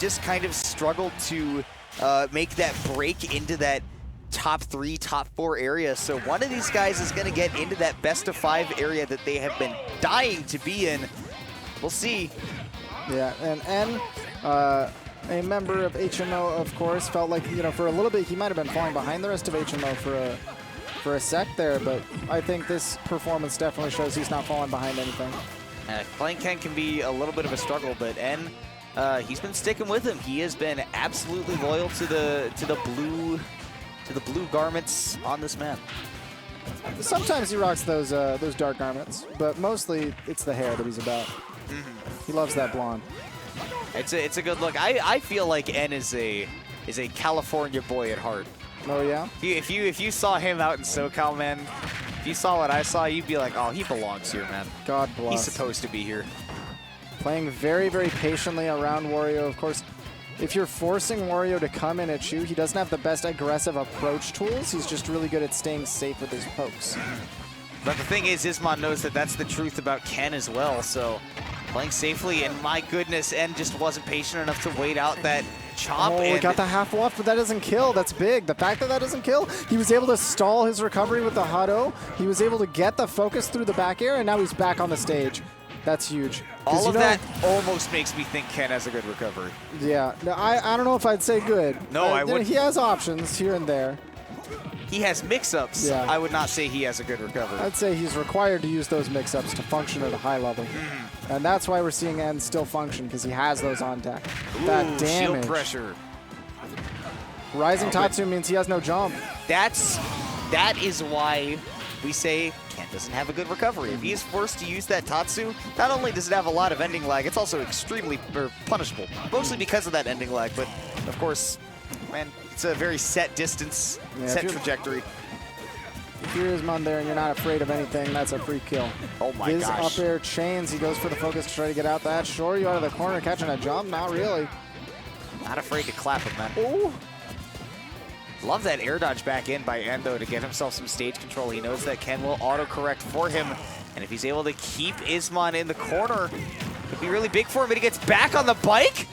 just kind of struggled to make that break into that top 3, top 4 area. So one of these guys is going to get into that best of 5 area that they have been dying to be in. We'll see. Yeah, and N, a member of HMO, of course, felt like, you know, for a little bit he might have been falling behind the rest of HMO for a sec there, but I think this performance definitely shows he's not falling behind anything. Playing Ken can be a little bit of a struggle, but N, he's been sticking with him. He has been absolutely loyal to the blue garments on this map. Sometimes he rocks those dark garments, but mostly it's the hair that he's about. He loves that blonde. It's a good look. I feel like N is a California boy at heart. Oh yeah? If you saw him out in SoCal, man, if you saw what I saw, you'd be like, oh, he belongs here, man. God bless. He's supposed to be here. Playing very, very patiently around Wario. Of course, if you're forcing Wario to come in at you, he doesn't have the best aggressive approach tools. He's just really good at staying safe with his pokes. But the thing is, Ismon knows that that's the truth about Ken as well, so playing safely, and my goodness, N just wasn't patient enough to wait out that chop. Oh, he got the half waft, but that doesn't kill. That's big. The fact that that doesn't kill, he was able to stall his recovery with the Hado. He was able to get the focus through the back air, and now he's back on the stage. That's huge. All of that almost makes me think Ken has a good recovery. Yeah. No, I don't know if I'd say good. No, I wouldn't. He has options here and there. He has mix-ups. Yeah. I would not say he has a good recovery. I'd say he's required to use those mix-ups to function at a high level. And that's why we're seeing N still function, because he has those on deck. That damage. Shield pressure. Rising Tatsu means he has no jump. That is why we say Ken doesn't have a good recovery. If he is forced to use that Tatsu, not only does it have a lot of ending lag, it's also extremely punishable. Mostly because of that ending lag, but of course, man, it's a very set distance, set trajectory. If you're Ismon there and you're not afraid of anything, that's a free kill. Oh my His gosh. up air chains, he goes for the focus to try to get out that. Sure, you out of the corner, catching a jump? Not really. Not afraid to clap him, man. Ooh. Love that air dodge back in by Endo to get himself some stage control. He knows that Ken will auto-correct for him. And if he's able to keep Ismon in the corner, it could be really big for him, but he gets back on the bike.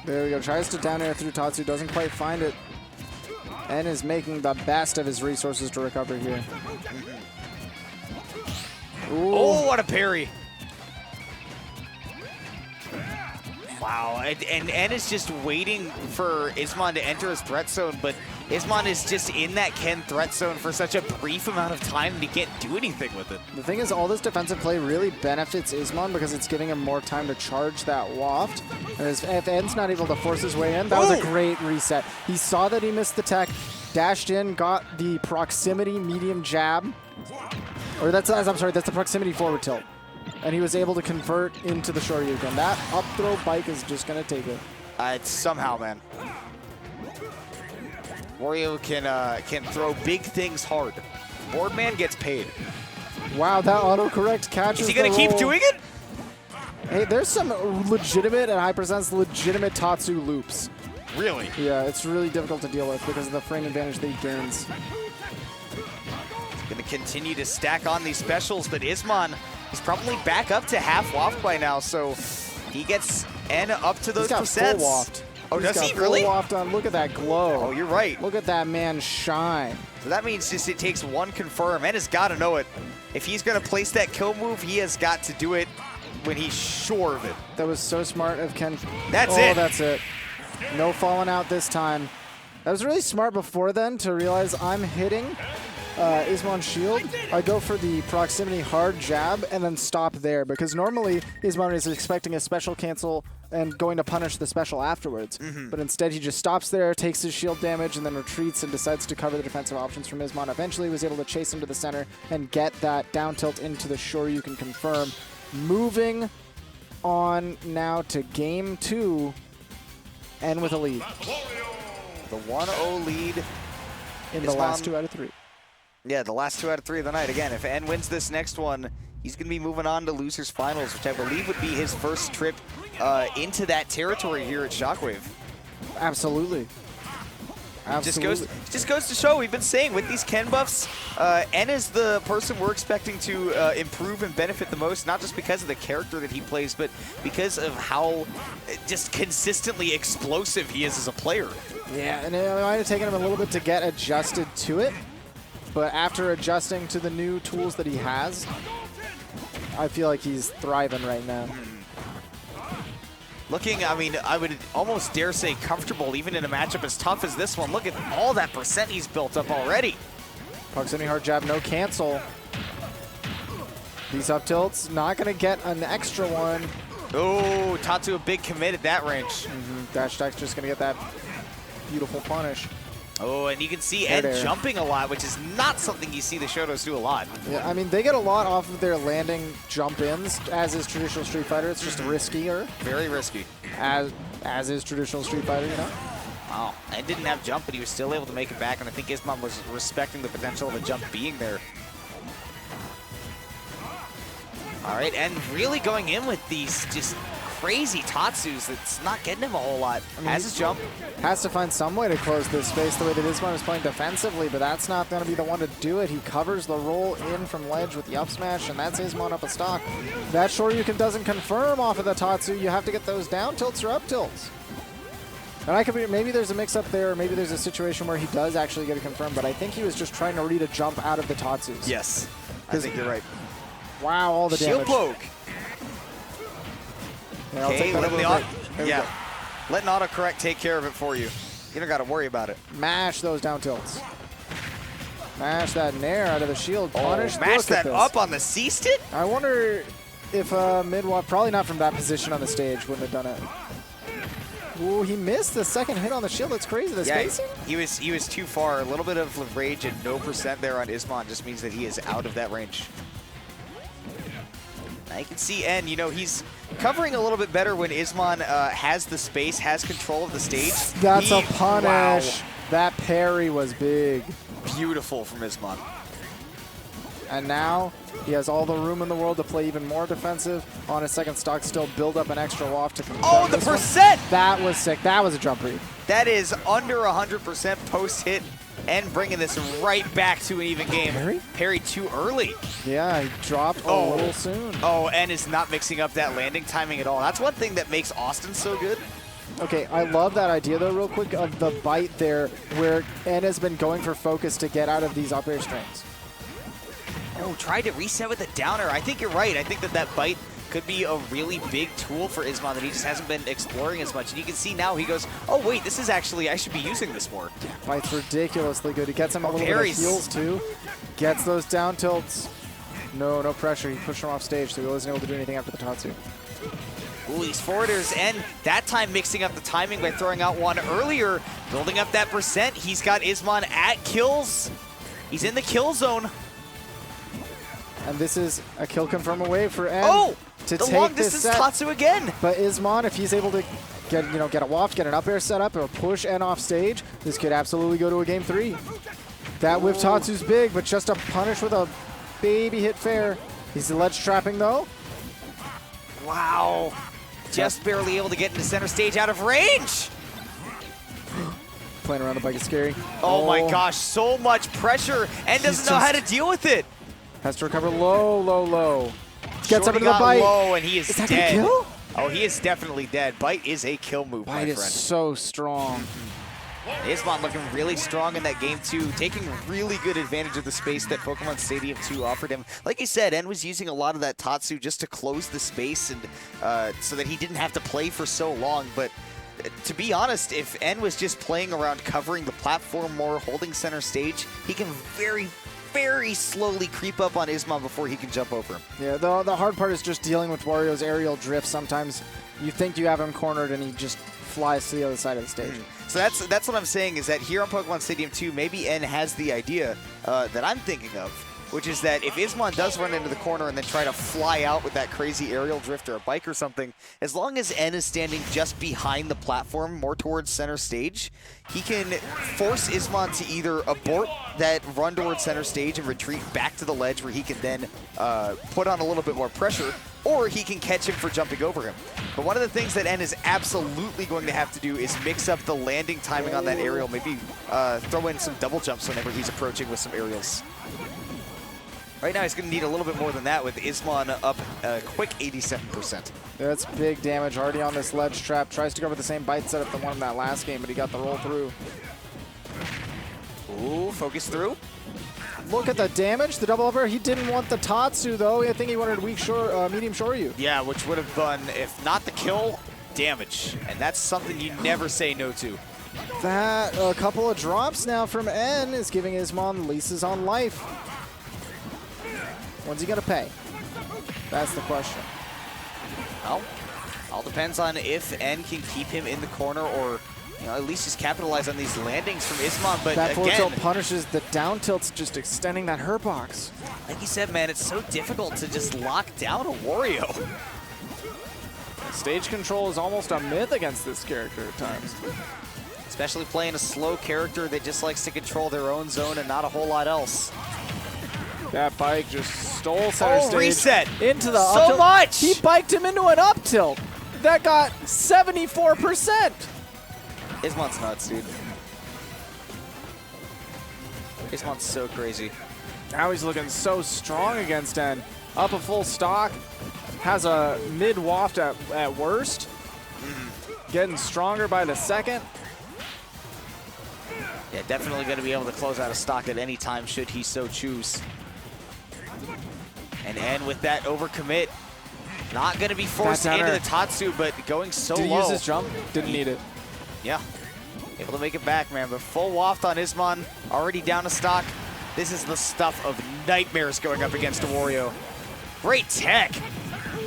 There we go. Tries to down air through Tatsu, doesn't quite find it. And is making the best of his resources to recover here. Ooh. Oh, what a parry. Wow, and N is just waiting for Ismon to enter his threat zone, but Ismon is just in that Ken threat zone for such a brief amount of time that he can't do anything with it. The thing is, all this defensive play really benefits Ismon because it's giving him more time to charge that waft. And if N's not able to force his way in, that was a great reset. He saw that he missed the tech, dashed in, got the proximity medium jab. Or that's the proximity forward tilt. And he was able to convert into the Shoryuken. That up throw bike is just going to take it. It's somehow, man. Wario can throw big things hard. Boardman gets paid. Wow, that autocorrect catches. Is he going to keep doing it? Hey, there's some legitimate and Hypersense legitimate Tatsu loops. Really? Yeah, it's really difficult to deal with because of the frame advantage that he gains. Going to continue to stack on these specials, but Ismon, he's probably back up to half waft by now, so he gets N up to those percents. Full waft. Oh, does he really? Full waft on. Look at that glow. Oh, you're right. Look at that man shine. So that means just it takes one confirm. N has got to know it. If he's going to place that kill move, he has got to do it when he's sure of it. That was so smart of Ken. That's it. Oh, that's it. No falling out this time. That was really smart before then to realize I'm hitting Ismon's shield. I go for the proximity hard jab and then stop there because normally Ismon is expecting a special cancel and going to punish the special afterwards. But instead he just stops there, takes his shield damage, and then retreats and decides to cover the defensive options from Ismon. Eventually he was able to chase him to the center and get that down tilt into the Shoryuken confirm. Moving on now to game 2 and with a lead. The 1-0 lead in the last 2 out of 3. Yeah, the last 2 out of 3 of the night. Again, if N wins this next one, he's going to be moving on to Losers Finals, which I believe would be his first trip into that territory here at Shockwave. Absolutely. Absolutely. Just goes to show, we've been saying with these Ken buffs, N is the person we're expecting to improve and benefit the most, not just because of the character that he plays, but because of how just consistently explosive he is as a player. Yeah, and it might have taken him a little bit to get adjusted to it, but after adjusting to the new tools that he has, I feel like he's thriving right now. Looking, I mean, I would almost dare say comfortable, even in a matchup as tough as this one. Look at all that percent he's built up already. Proximity hard jab, no cancel. These up tilts, not going to get an extra one. Oh, Tatsu a big commit at that range. Dash attack's just going to get that beautiful punish. Oh, and you can see Ed jumping a lot, which is not something you see the Shotos do a lot. Yeah, I mean, they get a lot off of their landing jump-ins, as is traditional Street Fighter. It's just riskier. Very risky. As is traditional Street Fighter, you know? Wow. Ed didn't have jump, but he was still able to make it back, and I think Ismon was respecting the potential of a jump being there. All right, and really going in with these just crazy Tatsus that's not getting him a whole lot. I mean, has his jump. Has to find some way to close this space the way that Ismon is playing defensively, but that's not going to be the one to do it. He covers the roll in from ledge with the up smash, and that's Ismon up a stock. That Shoryuken doesn't confirm off of the Tatsu. You have to get those down tilts or up tilts. And I could be, maybe there's a mix-up there, or maybe there's a situation where he does actually get it confirmed, but I think he was just trying to read a jump out of the Tatsus. Yes, I think you're right. Wow, all the damage. Shield poke. Yeah, I'll take that letting autocorrect take care of it for you. You don't got to worry about it. Mash those down tilts. Mash that nair out of the shield. Punish. Mash that up on the C-stick? I wonder if mid-walk, probably not from that position on the stage, wouldn't have done it. Ooh, he missed the second hit on the shield. That's crazy. The spacing? He was too far. A little bit of rage and no percent there on Ismon just means that he is out of that range. Now you can see N, you know, he's covering a little bit better when Ismon has the space, has control of the stage. That's a punish. Wow. That parry was big. Beautiful from Ismon. And now he has all the room in the world to play even more defensive. On his second stock, still build up an extra loft to confirm. Oh, the percent! That was sick. That was a jump read. That is under 100% post-hit and bringing this right back to an even game. Parry too early. Yeah, he dropped a little soon. Oh, and is not mixing up that landing timing at all. That's one thing that makes Austin so good. Okay, I love that idea, though, real quick, of the bite there, where N has been going for focus to get out of these up air strings. Oh, tried to reset with a downer. I think you're right. I think that bite could be a really big tool for Ismon that he just hasn't been exploring as much. And you can see now he goes, oh, wait, this is actually, I should be using this more. Yeah, bite's ridiculously good. He gets him a little bit of heals, too. Gets those down tilts. No pressure. He pushed him off stage, so he wasn't able to do anything after the Tatsu. Ooh, these forwarders, and that time mixing up the timing by throwing out one earlier, building up that percent. He's got Ismon at kills. He's in the kill zone. And this is a kill confirm away for N. Oh! To the take long this distance set. Tatsu again. But Ismon, if he's able to get a waft, get an up air set up, or push N off stage, this could absolutely go to a game 3. That whip Tatsu's big, but just a punish with a baby hit fair. He's ledge trapping though. Wow. Just barely able to get into center stage out of range. Playing around the bike is scary. Oh my gosh, so much pressure, and doesn't know how to deal with it. Has to recover low. Gets up into the bite. Low and he is that dead. Gonna kill? Oh, he is definitely dead. Bite is a kill move, my friend. Bite is so strong. Ismon looking really strong in that game, too, taking really good advantage of the space that Pokemon Stadium 2 offered him. Like you said, N was using a lot of that Tatsu just to close the space and so that he didn't have to play for so long. But to be honest, if N was just playing around covering the platform more, holding center stage, he can very slowly creep up on Ismon before he can jump over him. Yeah, the hard part is just dealing with Wario's aerial drift. Sometimes you think you have him cornered and he just flies to the other side of the stage. So that's what I'm saying, is that here on Pokemon Stadium 2, maybe N has the idea that I'm thinking of which is that if Ismon does run into the corner and then try to fly out with that crazy aerial drift or a bike or something, as long as N is standing just behind the platform, more towards center stage, he can force Ismon to either abort that run towards center stage and retreat back to the ledge where he can then put on a little bit more pressure, or he can catch him for jumping over him. But one of the things that N is absolutely going to have to do is mix up the landing timing on that aerial, maybe throw in some double jumps whenever he's approaching with some aerials. Right now he's going to need a little bit more than that with Ismon up a quick 87%. That's big damage already on this ledge trap. Tries to go with the same bite setup that won in that last game, but he got the roll through. Ooh, focus through. Look at the damage, the double over. He didn't want the Tatsu though. I think he wanted weak shore, medium Shoryu. Yeah, which would have done, if not the kill, damage. And that's something you never say no to. That, a couple of drops now from N is giving Ismon leases on life. When's he gonna pay? That's the question. Well, all depends on if N can keep him in the corner or, you know, at least just capitalize on these landings from Ismon. But that forward again, tilt punishes the down tilts, just extending that hurt box. like you said, man, it's so difficult to just lock down a Wario. Stage control is almost a myth against this character at times. Especially playing a slow character that just likes to control their own zone and not a whole lot else. That bike just stole center stage. Reset. Into the So up tilt. much. He biked him into an up tilt. That got 74%. Ismon's nuts, dude. Ismon's so crazy. Now he's looking so strong against N. Up a full stock. Has a mid waft at worst. Getting stronger by the second. Yeah, definitely going to be able to close out a stock at any time should he so choose. And N with that overcommit, not going to be forced into the Tatsu, but going so low. Did he use his jump? Didn't need it. Yeah, able to make it back, man. But full waft on Ismon, already down a stock. This is the stuff of nightmares going up against a Wario. Great tech.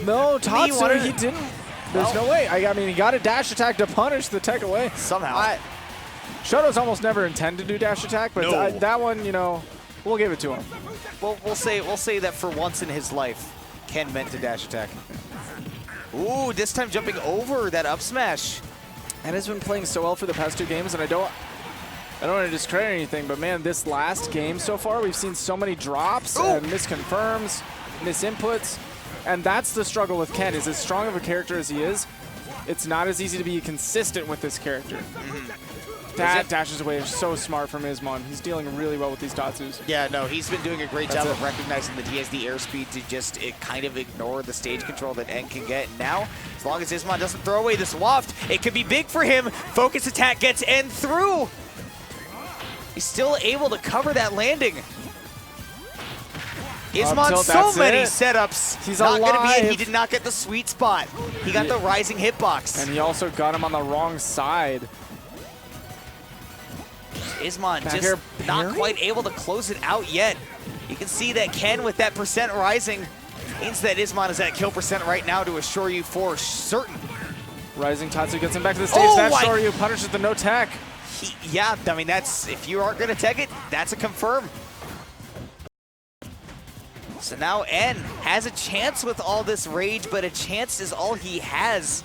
No, Tatsu, he didn't. There's no way. I mean, he got a dash attack to punish the tech away. Somehow. Shoto's almost never intended to do dash attack, but No. that one, you know, we'll give it to him. Well, we'll say that for once in his life, Ken meant to dash attack. Ooh, this time jumping over that up smash. And has been playing so well for the past two games, and I don't want to discredit anything, but man, this last game so far, we've seen so many drops and misconfirms, misinputs, and that's the struggle with Ken. Is as strong of a character as he is, it's not as easy to be consistent with this character. That dashes away is so smart from Ismon. He's dealing really well with these Tatsus. Yeah, no, he's been doing a great job of recognizing that he has the airspeed to just kind of ignore the stage control that N can get. And now, as long as Ismon doesn't throw away this waft, it could be big for him. Focus attack gets N through. He's still able to cover that landing. Ismon, so many setups. He's not alive. Gonna be it. He did not get the sweet spot. He got the rising hitbox. And he also got him on the wrong side. Ismon just not quite able to close it out yet. You can see that Ken with that percent rising means that Ismon is at kill percent right now to assure you for certain. Rising Tatsu gets him back to the stage. That Shoryu punishes the no tech. Yeah, I mean, that's, if you aren't going to tech it, that's a confirm. So now N has a chance with all this rage, but a chance is all he has.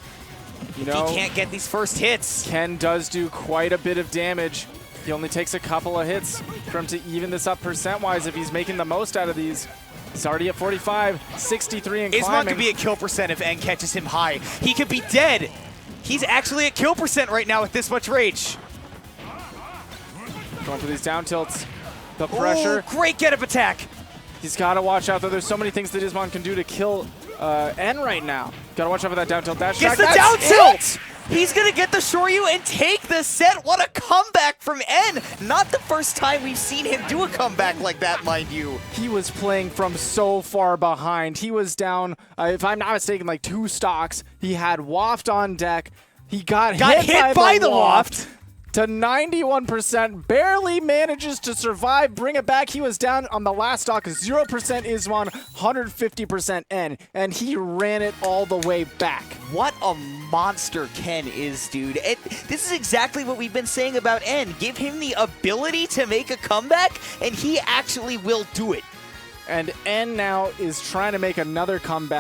If he can't get these first hits. Ken does do quite a bit of damage. He only takes a couple of hits for him to even this up percent-wise if he's making the most out of these. He's already at 45, 63 and climbing. Ismon could be at kill percent if N catches him high. He could be dead. He's actually at kill percent right now with this much rage. Going for these down tilts. The pressure. Ooh, great get-up attack. He's got to watch out, though. There's so many things that Ismon can do to kill N right now. Got to watch out for that down tilt. Gets the down tilt! He's going to get the Shoryu and take the set. What a comeback from N. Not the first time we've seen him do a comeback like that, mind you. He was playing from so far behind. He was down, if I'm not mistaken, like 2 stocks. He had waft on deck. He got hit by the waft. To 91%, barely manages to survive, bring it back. He was down on the last stock, 0% Ismon, 150% N, and he ran it all the way back. What a monster Ken is, dude. This is exactly what we've been saying about N. Give him the ability to make a comeback, and he actually will do it. And N now is trying to make another comeback.